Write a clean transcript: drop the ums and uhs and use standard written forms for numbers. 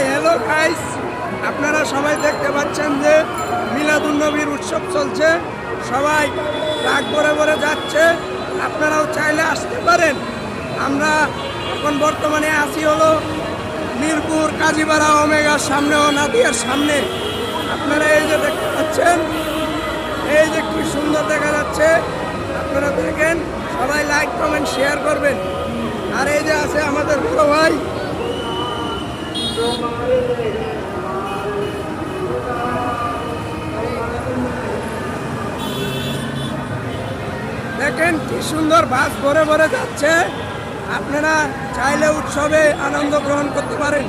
Hello guys, আপনারা সবাই দেখতে পাচ্ছেন যে মিলাদুন্নবীর উৎসব চলছে। সবাই রাগ ভরে ভরে যাচ্ছে, আপনারাও চাইলে আসতে পারেন। আমরা এখন বর্তমানে আছি হলো মিরপুর কাজীপাড়া ওমেগার সামনে ও নাদিয়ার সামনে। আপনারা এই যে দেখতে পাচ্ছেন, এই যে কি সুন্দর দেখা যাচ্ছে। আপনারা দেখেন, সবাই লাইক কমেন্ট শেয়ার করবেন। আর এই যে আছে আমাদের বড় ভাই, দেখেন কি সুন্দর বাস ভরে ভরে যাচ্ছে। আপনারা চাইলে উৎসবে আনন্দ গ্রহণ করতে পারেন।